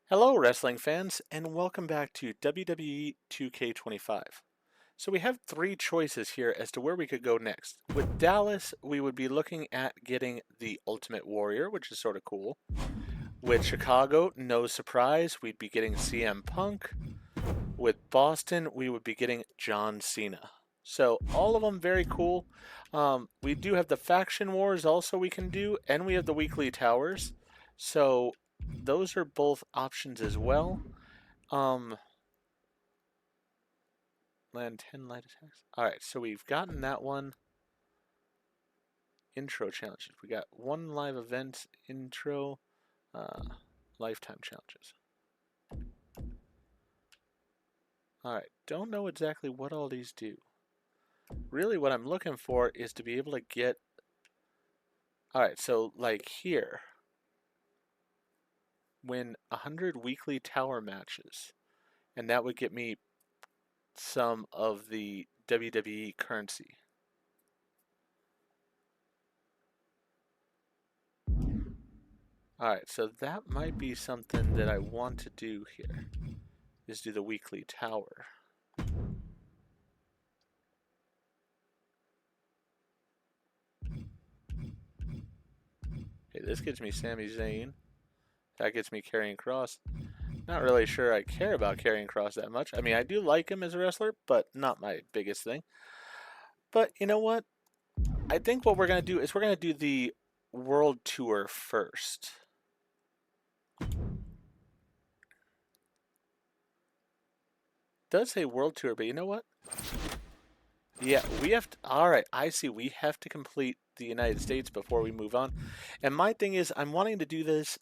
Hello, wrestling fans, and welcome back to WWE 2K25. So we have three choices here as to where we could go next. With Dallas, we would be looking at getting the Ultimate Warrior, which is sort of cool. With Chicago, no surprise, we'd be getting CM Punk. With Boston, we would be getting John Cena. So all of them very cool. We do have the Faction Wars also we can do, and we have the Weekly Towers. So those are both options as well. Land 10 light attacks. Alright, so we've gotten that one. Intro challenges. We got one live event intro, lifetime challenges. Alright, don't know exactly what all these do. Really what I'm looking for is to be able to get... Alright, so like here, win 100 weekly tower matches, and that would get me some of the WWE currency. Alright, so that might be something that I want to do here, is do the weekly tower. Okay, this gets me Sami Zayn. That gets me Karrion Kross. Not really sure I care about Karrion Kross that much. I mean, I do like him as a wrestler, but not my biggest thing. But you know what? I think what we're going to do is we're going to do the World Tour first. It does say World Tour, but you know what? Yeah, we have to... Alright, I see. We have to complete the United States before we move on. And my thing is, I'm wanting to do this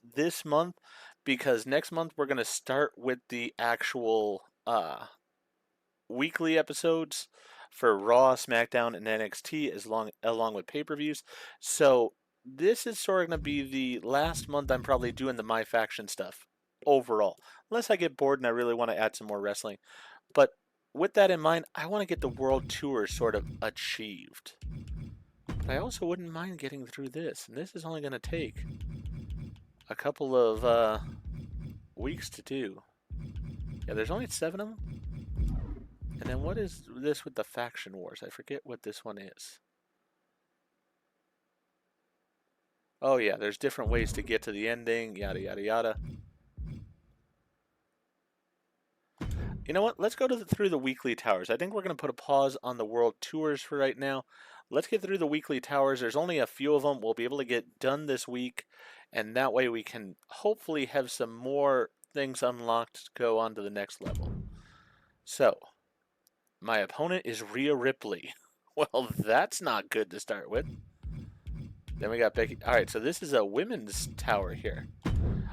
month because next month we're going to start with the actual weekly episodes for Raw, SmackDown, and NXT along with pay-per-views. So this is sort of going to be the last month I'm probably doing the My Faction stuff overall. Unless I get bored and I really want to add some more wrestling. But with that in mind, I want to get the World Tour sort of achieved. But I also wouldn't mind getting through this. And this is only going to take a couple of weeks to do. Yeah, there's only 7 of them. And then what is this with the Faction Wars? I forget what this one is. Oh yeah, there's different ways to get to the ending, yada yada yada. You know what? Let's go through the weekly towers. I think we're going to put a pause on the world tours for right now. Let's get through the weekly towers. There's only a few of them. We'll be able to get done this week. And that way we can hopefully have some more things unlocked to go on to the next level. So, my opponent is Rhea Ripley. Well, that's not good to start with. Then we got Becky. Alright, so this is a women's tower here.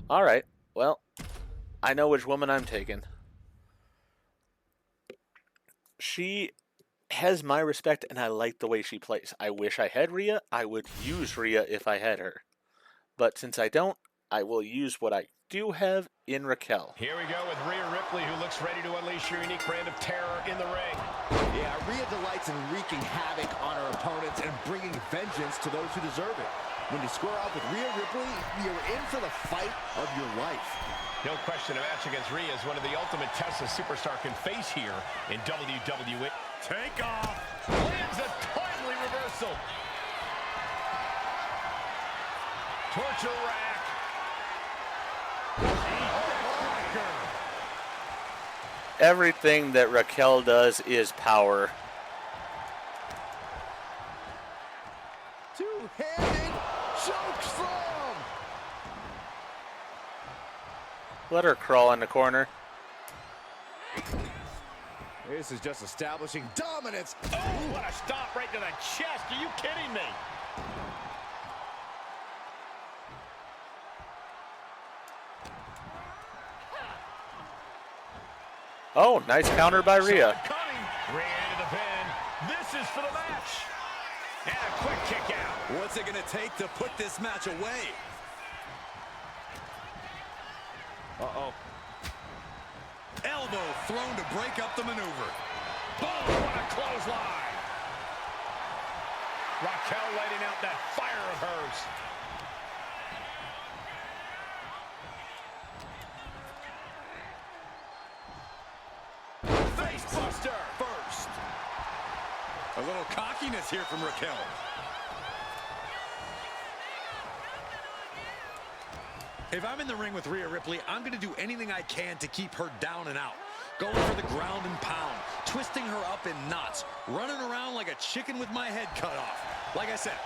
Alright, well, I know which woman I'm taking. She has my respect, and I like the way she plays. I wish I had Rhea. I would use Rhea if I had her. But since I don't, I will use what I do have in Raquel. Here we go with Rhea Ripley, who looks ready to unleash your unique brand of terror in the ring. Yeah, Rhea delights in wreaking havoc on her opponents and bringing vengeance to those who deserve it. When you square off with Rhea Ripley, you're in for the fight of your life. No question, a match against Rhea is one of the ultimate tests a superstar can face here in WWE. Take off! Lands a timely reversal. Torture rack. Everything that Raquel does is power. Two-handed choke slam. Let her crawl in the corner. This is just establishing dominance. Oh, what a stop right to the chest. Are you kidding me? Oh, nice counter by Rhea. Rhea into the pin. This is for the match. And a quick kick out. What's it going to take to put this match away? Uh-oh. Elbow thrown to break up the maneuver. Boom, what a clothesline. Raquel letting out that fire of hers. A little cockiness here from Raquel. If I'm in the ring with Rhea Ripley, I'm going to do anything I can to keep her down and out. Going for the ground and pound, twisting her up in knots, running around like a chicken with my head cut off. Like I said,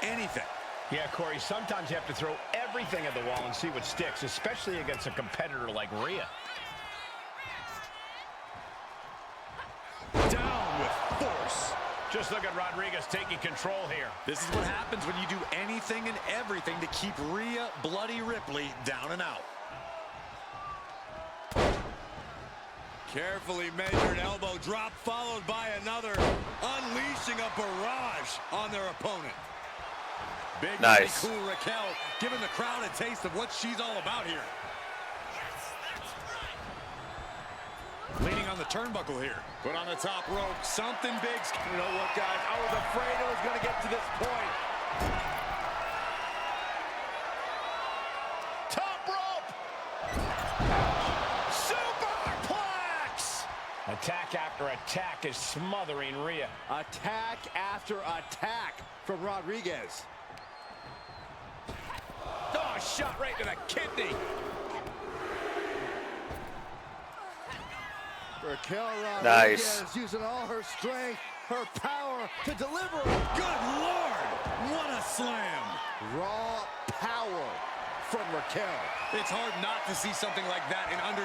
anything. Yeah, Corey, sometimes you have to throw everything at the wall and see what sticks, especially against a competitor like Rhea. Down with force. Just look at Rodriguez taking control here. This is what happens when you do anything and everything to keep Rhea Bloody Ripley down and out. Carefully measured elbow drop followed by another, unleashing a barrage on their opponent. Big, nice. Cool Raquel giving the crowd a taste of what she's all about here. Leaning on the turnbuckle here. Put on the top rope. Something big. You know what, guys? I was afraid it was going to get to this point. Top rope! Superplex! Attack after attack is smothering Rhea. Attack after attack from Rodriguez. Oh, shot right to the kidney. Raquel Rodriguez using all her strength, her power to deliver. Good Lord! What a slam! Raw power from Raquel. It's hard not to see something like that in under...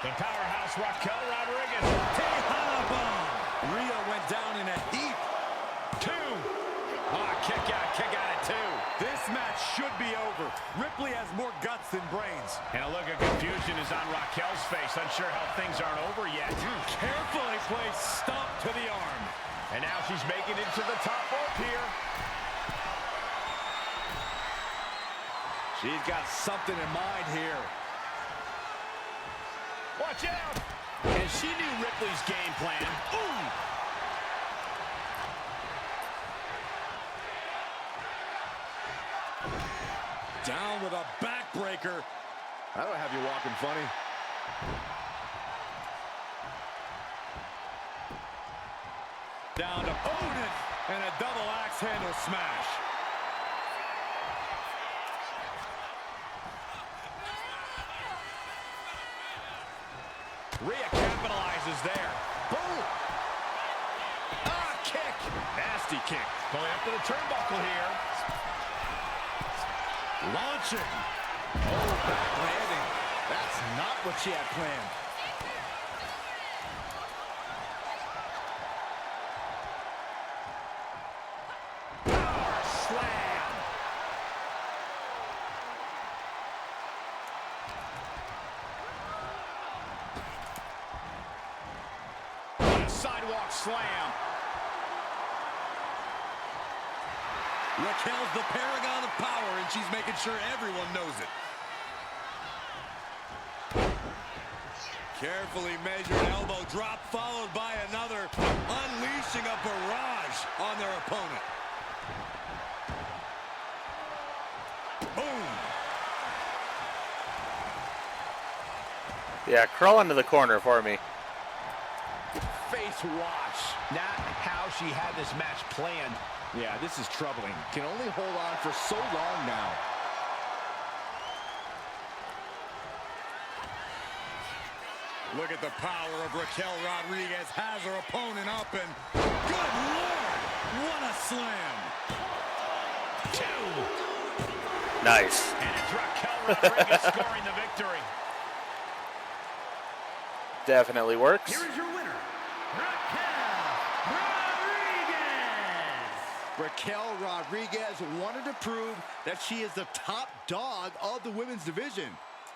The powerhouse Raquel Rodriguez. Tejana bomb! Rhea went down in a heap. 2. Kick out at 2. This match should be over. Ripley has more guts than brains. And a look of confusion is on Raquel's face, unsure how things aren't over yet. Carefully placed stomp to the arm. And now she's making it to the top rope here. She's got something in mind here. Watch out! And she knew Ripley's game plan. Ooh! Down with a backbreaker. That'll have you walking funny. Down to opponent and a double axe handle smash. Rhea capitalizes there. Boom! Kick! Nasty kick. Going up to the turnbuckle here. Launching. Oh, back landing. That's not what she had planned. Power slam. What a sidewalk slam. Raquel's the paragon of power, and she's making sure everyone knows it. Carefully measured elbow drop, followed by another, unleashing a barrage on their opponent. Boom! Yeah, crawl into the corner for me. Face wash. Not how she had this match planned. Yeah, this is troubling. Can only hold on for so long now. Look at the power of Raquel Rodriguez. Has her opponent up and... Good Lord! What a slam! 2. Nice. And it's Raquel Rodriguez scoring the victory. Definitely works. Here is your winner, Raquel Rodriguez. Raquel Rodriguez wanted to prove that she is the top dog of the women's division.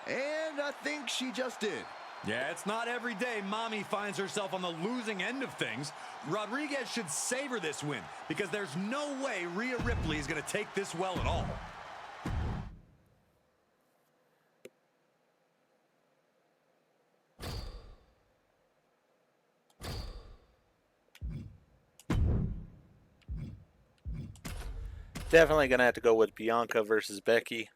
And I think she just did. Yeah, it's not every day mommy finds herself on the losing end of things. Rodriguez should savor this win because there's no way Rhea Ripley is going to take this well at all. Definitely going to have to go with Bianca versus Becky.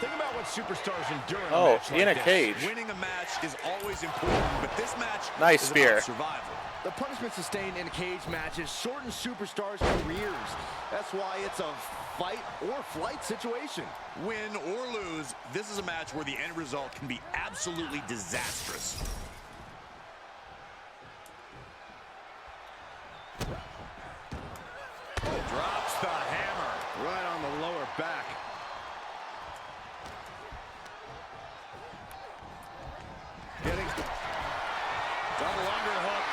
Think about what superstars endure in a Oh, match in like a this. cage. Winning a match is always important, but this match Nice is spear. about survival. The punishment sustained in cage matches shorten superstars' careers. That's why it's a fight or flight situation. Win or lose, this is a match where the end result can be absolutely disastrous. Drops the hammer. Right on the lower back. Getting double underhook.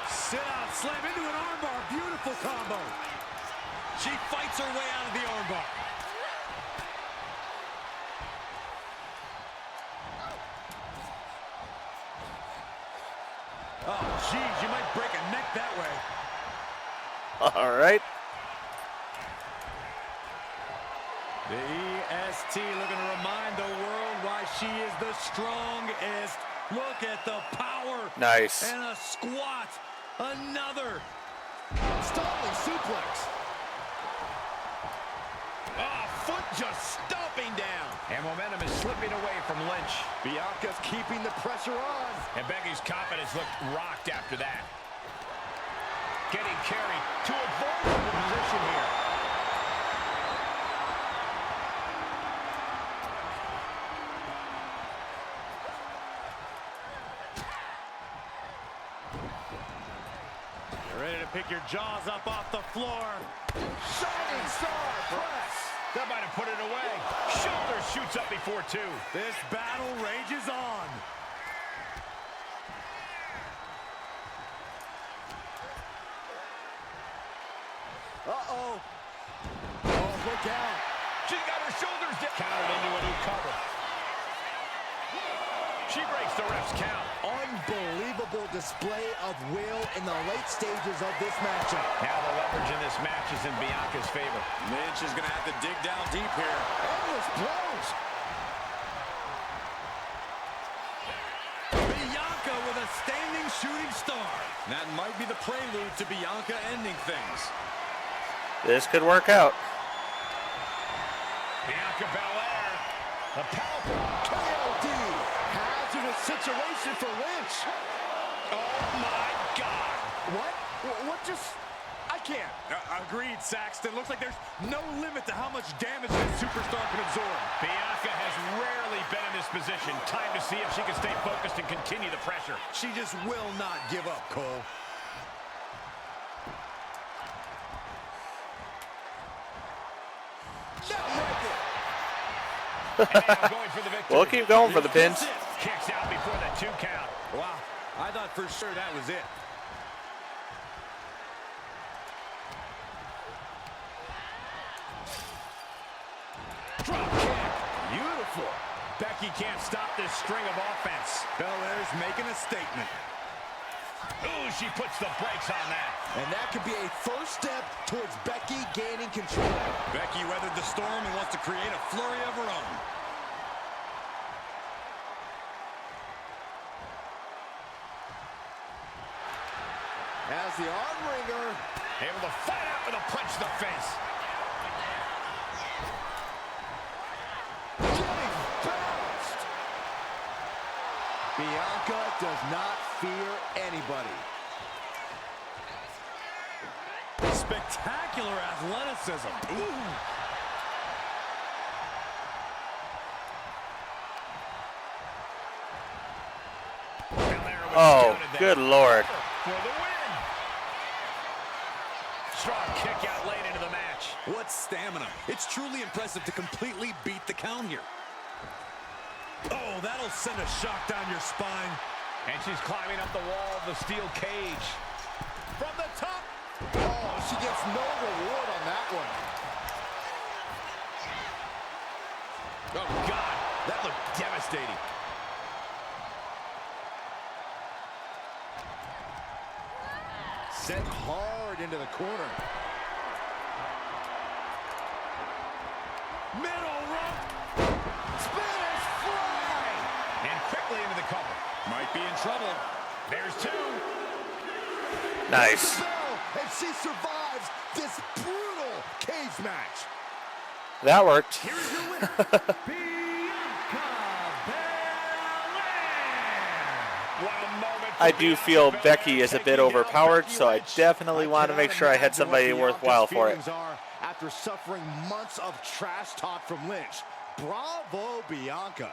Sit out, slam into an armbar. Beautiful combo. She fights her way out of the armbar. Oh, geez, you might break a neck that way. All right. The EST looking to remind the world why she is the strongest. Look at the power. Nice. And a squat. Another. Stalling suplex. Oh, foot just stomping down. And momentum is slipping away from Lynch. Bianca's keeping the pressure on. And Becky's confidence looked rocked after that. Getting carried to a vulnerable position here. You're ready to pick your jaws up off the floor. Shining star press. That might have put it away. Shoulder shoots up before two. This battle rages on. Uh-oh. Oh, look out. She's got her shoulders down. Countered into a new cover. She breaks the ref's count. Unbelievable display of will in the late stages of this matchup. Now the leverage in this match is in Bianca's favor. Lynch is going to have to dig down deep here. Endless blows. Bianca with a standing shooting star. That might be the prelude to Bianca ending things. This could work out. Bianca Belair. The powerful KOD. Hazardous situation for Lynch. Oh my God. What? What just... I can't. Agreed, Saxton. Looks like there's no limit to how much damage this superstar can absorb. Bianca has rarely been in this position. Time to see if she can stay focused and continue the pressure. She just will not give up, Cole. And now going for the victory. We'll keep going for the pins. Kicks out before the 2 count. Wow, I thought for sure that was it. Drop kick. Beautiful. Becky can't stop this string of offense. Belair's making a statement. Ooh, she puts the brakes on that. And that could be a first step towards Becky gaining control. Becky weathered the storm and wants to create a flurry of her own. As the arm wringer. Able to fight out with a punch to the face. Getting bounced. Bianca does not fear anybody. Spectacular athleticism. Ooh. Oh, good Lord. For the win. Strong kick out late into the match. What stamina. It's truly impressive to completely beat the count here. Oh, that'll send a shock down your spine. And she's climbing up the wall of the steel cage. From the top. Oh, she gets no reward on that one. Oh, God. That looked devastating. Sent hard into the corner. Middle rope. Spanish fly. And quickly into the cover. Might be in trouble. There's 2. Nice. Bell, and she survives this brutal cage match. That worked. Here's your winner, Bianca Belair. I do feel Becky is a bit overpowered, so I definitely want to make sure I had somebody worthwhile for it. After suffering months of trash talk from Lynch. Bravo, Bianca.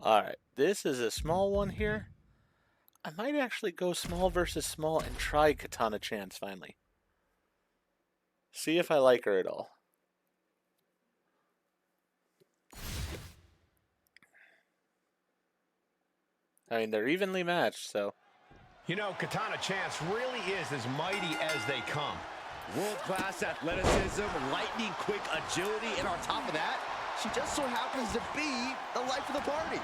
Alright, this is a small one here. I might actually go small versus small and try Katana Chance finally. See if I like her at all. I mean, they're evenly matched, so. You know, Katana Chance really is as mighty as they come. World-class athleticism, lightning-quick agility, and on top of that, she just so happens to be the life of the party.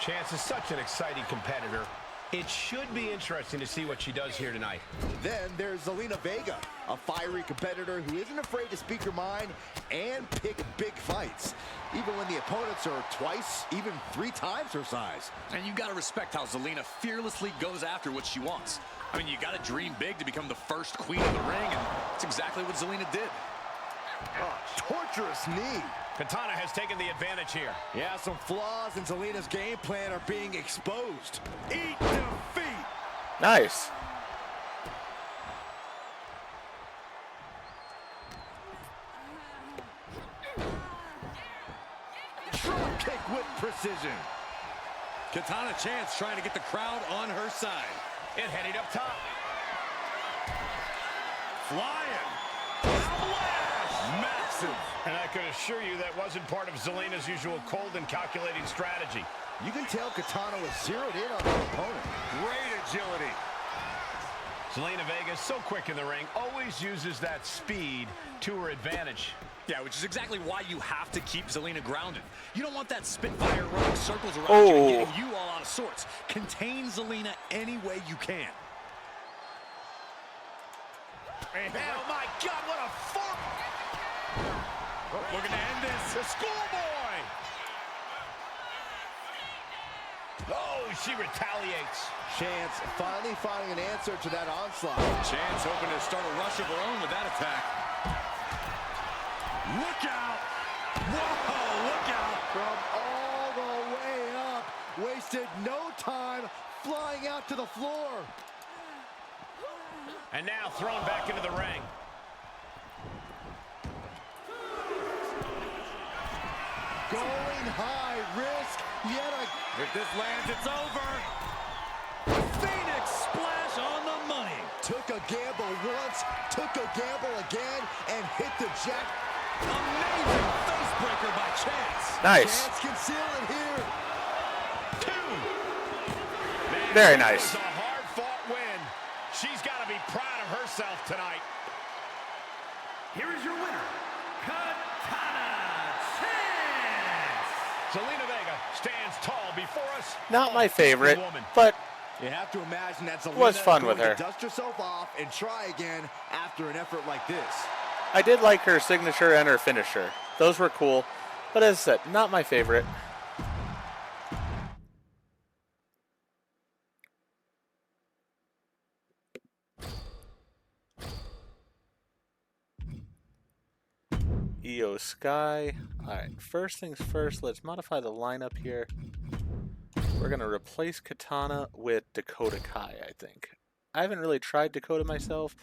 Chance is such an exciting competitor. It should be interesting to see what she does here tonight. Then there's Zelina Vega, a fiery competitor who isn't afraid to speak her mind and pick big fights, even when the opponents are twice, even 3 times her size. And you gotta respect how Zelina fearlessly goes after what she wants. I mean, you gotta dream big to become the first queen of the ring, and that's exactly what Zelina did. Oh, torturous knee. Katana has taken the advantage here. Yeah, some flaws in Zelina's game plan are being exposed. Eat defeat. Nice. Drop kick with precision. Katana Chance trying to get the crowd on her side. And heading up top. Flying. Massive. And I can assure you that wasn't part of Zelina's usual cold and calculating strategy. You can tell Katana was zeroed in on her opponent. Great agility. Zelina Vega, so quick in the ring, always uses that speed to her advantage. Yeah, which is exactly why you have to keep Zelina grounded. You don't want that Spitfire running circles around you and getting you all out of sorts. Contain Zelina any way you can. Oh my God, what a fork! We're gonna end this. The schoolboy! Oh, she retaliates. Chance finally finding an answer to that onslaught. Chance hoping to start a rush of her own with that attack. Look out! Whoa, look out! From all the way up. Wasted no time flying out to the floor. And now thrown back into the ring. Going high risk, yet If this lands, it's over. Phoenix splash on the money. took a gamble once, took a gamble again, and hit the jack. Amazing face breaker by Chance. Nice. Chance can seal it here. 2. Man, Very that nice. was a hard-fought win. She's got to be proud of herself tonight. Here is your winner, Katana Chance. Zelina Vega stands tall before us. Not my favorite, Woman. but You have to imagine that Zelina was fun going with her. to dust herself off and try again after an effort like this. I did like her signature and her finisher. Those were cool, but as I said, not my favorite. Io Sky. Alright, first things first, let's modify the lineup here. We're going to replace Katana with Dakota Kai, I think. I haven't really tried Dakota myself,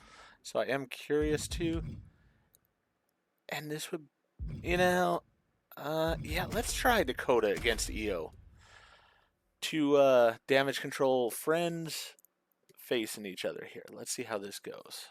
so I am curious to. And this would, yeah, let's try Dakota against Io. Two damage control friends facing each other here. Let's see how this goes.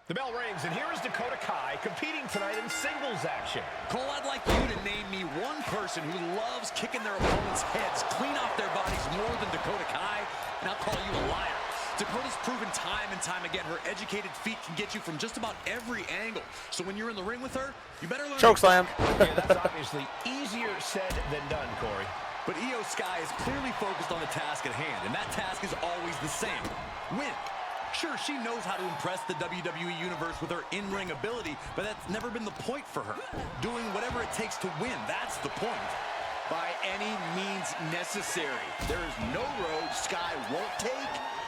The bell rings, and here is Dakota Kai competing tonight in singles action. Cole, I'd like you to name me one person who loves kicking their opponents' heads clean off their bodies more than Dakota Kai, and I'll call you a liar. Dakota's proven time and time again her educated feet can get you from just about every angle. So when you're in the ring with her, you better learn. Chokeslam. Yeah, that's obviously easier said than done, Corey. But Io Sky is clearly focused on the task at hand, and that task is always the same. Win. Sure, she knows how to impress the WWE Universe with her in-ring ability, but that's never been the point for her. Doing whatever it takes to win, that's the point. By any means necessary. There is no road Sky won't take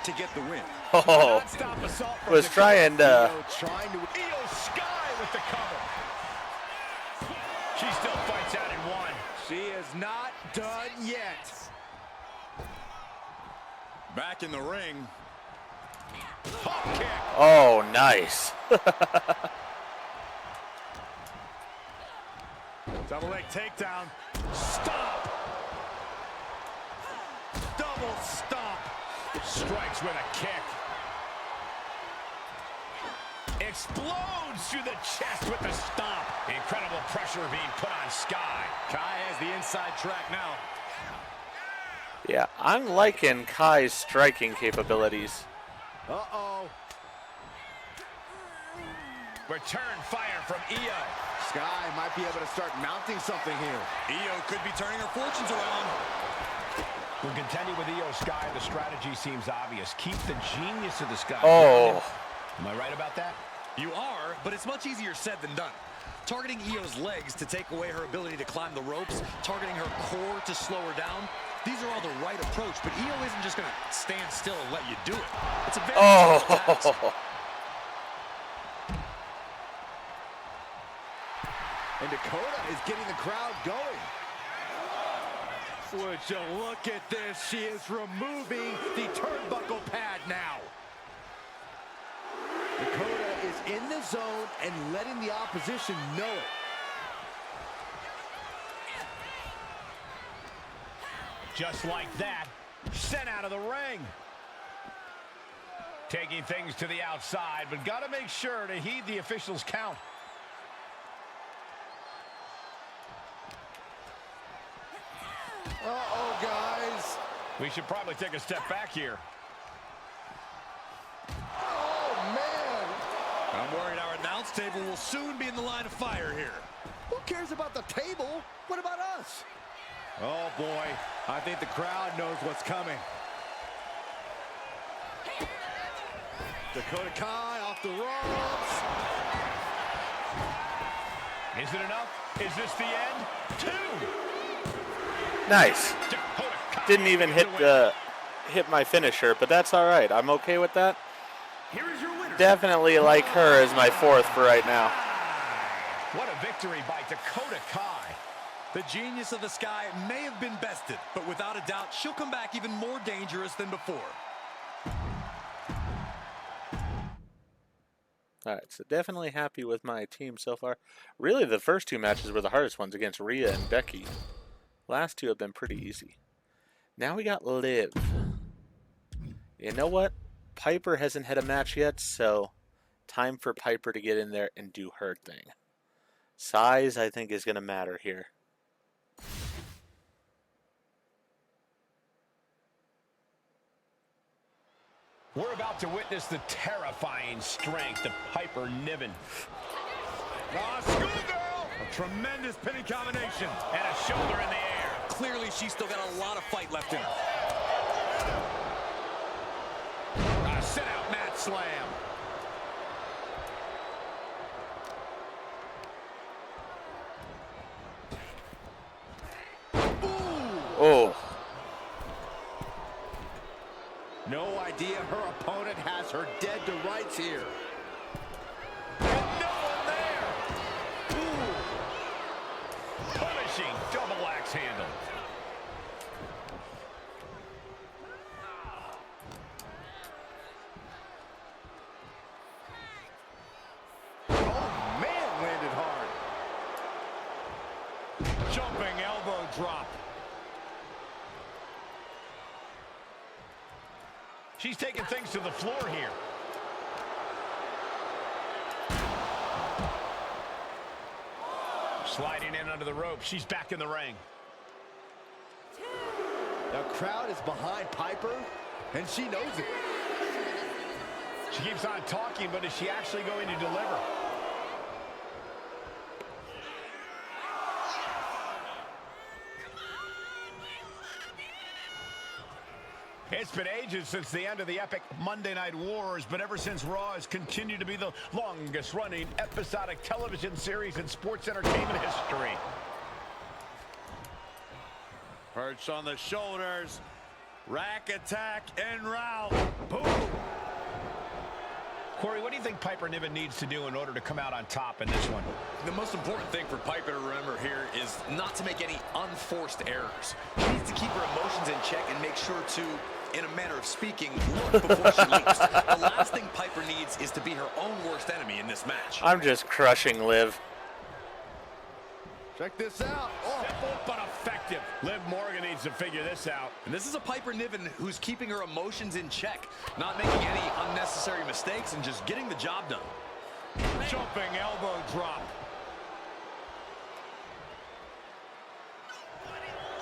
to get the win. Oh, Non-stop assault from was trying to. Io Sky with the cover. She still fights out in one. She is not done yet. Back in the ring. Hop kick. Oh, nice. Double leg takedown. Stop. Double stomp. Strikes with a kick. Explodes through the chest with the stomp. Incredible pressure being put on Sky. Kai has the inside track now. Yeah, I'm liking Kai's striking capabilities. Uh-oh. Return fire from Io. Sky might be able to start mounting something here. Io could be turning her fortunes around. When contending with Io Sky, the strategy seems obvious. Keep the genius of the Sky. Oh. Am I right about that? You are, but it's much easier said than done. Targeting Io's legs to take away her ability to climb the ropes, targeting her core to slow her down. These are all the right approach, but Io isn't just going to stand still and let you do it. It's a very difficult task. And Dakota is getting the crowd going. Would you look at this? She is removing the turnbuckle pad now. Dakota is in the zone and letting the opposition know it. Just like that, sent out of the ring. Taking things to the outside, but got to make sure to heed the officials' count. Uh-oh, guys. We should probably take a step back here. Oh, man. I'm worried our announce table will soon be in the line of fire here. Who cares about the table? What about us? Oh, boy. I think the crowd knows what's coming. Dakota Kai off the ropes. Is it enough? Is this the end? 2. Nice. Dakota Kai Didn't even hit my finisher, but that's all right. I'm okay with that. Here is your winner. Definitely like her as my 4th for right now. What a victory by Dakota Kai. The genius of the Sky may have been bested, but without a doubt, she'll come back even more dangerous than before. All right, so definitely happy with my team so far. Really, the first 2 matches were the hardest ones against Rhea and Becky. Last 2 have been pretty easy. Now we got Liv. You know what? Piper hasn't had a match yet, so time for Piper to get in there and do her thing. Size, I think, is going to matter here. We're about to witness the terrifying strength of Piper Niven. Schoolgirl! A tremendous pinning combination. And a shoulder in the air. Clearly, she's still got a lot of fight left in her. A sit-out mat slam. Oh. No idea her opponent has her dead to rights here. And no one there. Ooh. Punishing double axe handle. Oh, man, landed hard. Jumping elbow drop. She's taking things to the floor here. Sliding in under the rope. She's back in the ring. The crowd is behind Piper, and she knows it. She keeps on talking, but is she actually going to deliver? It's been ages since the end of the epic Monday Night Wars, but ever since Raw has continued to be the longest-running episodic television series in sports entertainment history. Perch on the shoulders. Rack attack en route. Boom! Corey, what do you think Piper Niven needs to do in order to come out on top in this one? The most important thing for Piper to remember here is not to make any unforced errors. She needs to keep her emotions in check and make sure to, in a manner of speaking, look before she leaps. The last thing Piper needs is to be her own worst enemy in this match. I'm just crushing Liv. Check this out. Oh. Simple but effective. Liv Morgan needs to figure this out. And this is a Piper Niven who's keeping her emotions in check, not making any unnecessary mistakes and just getting the job done. Jumping elbow drop.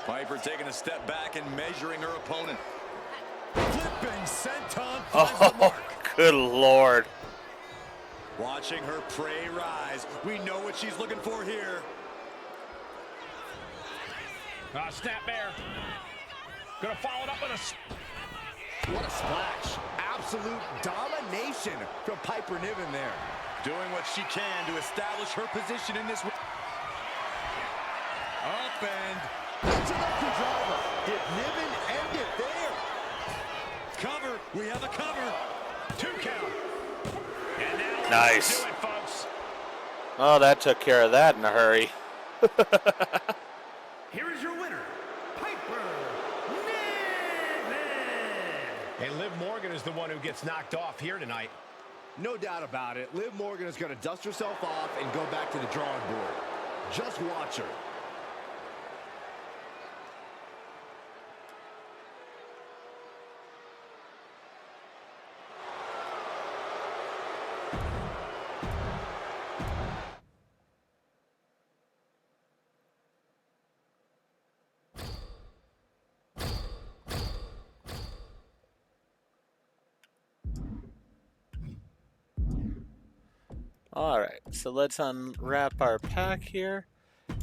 Piper taking a step back and measuring her opponent. Flipping senton finds the Oh, mark. good Lord. Watching her prey rise. We know what she's looking for here. Snap there. Gonna follow it up with a... What a splash. Absolute domination from Piper Niven there. Doing what she can to establish her position in this. Up and... That's enough to driver. Did Niven end it there? Cover. We have a cover. 2 count. And now Nice. do it, folks. Oh, that took care of that in a hurry. Here is your winner, Piper Niven. And Liv Morgan is the one who gets knocked off here tonight. No doubt about it. Liv Morgan is going to dust herself off and go back to the drawing board. Just watch her. Alright, so let's unwrap our pack here,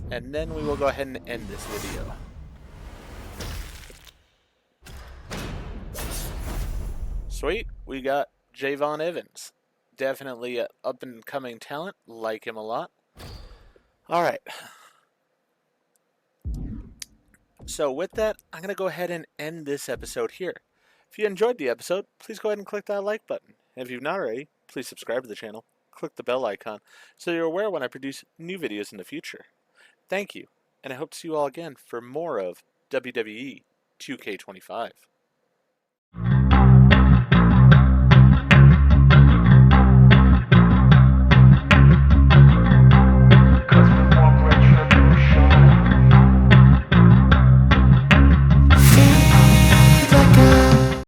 and then we will go ahead and end this video. Sweet, we got Javon Evans. Definitely an up-and-coming talent, like him a lot. Alright. So with that, I'm going to go ahead and end this episode here. If you enjoyed the episode, please go ahead and click that like button. And if you've not already, please subscribe to the channel. Click the bell icon so you're aware when I produce new videos in the future. Thank you, and I hope to see you all again for more of WWE 2K25.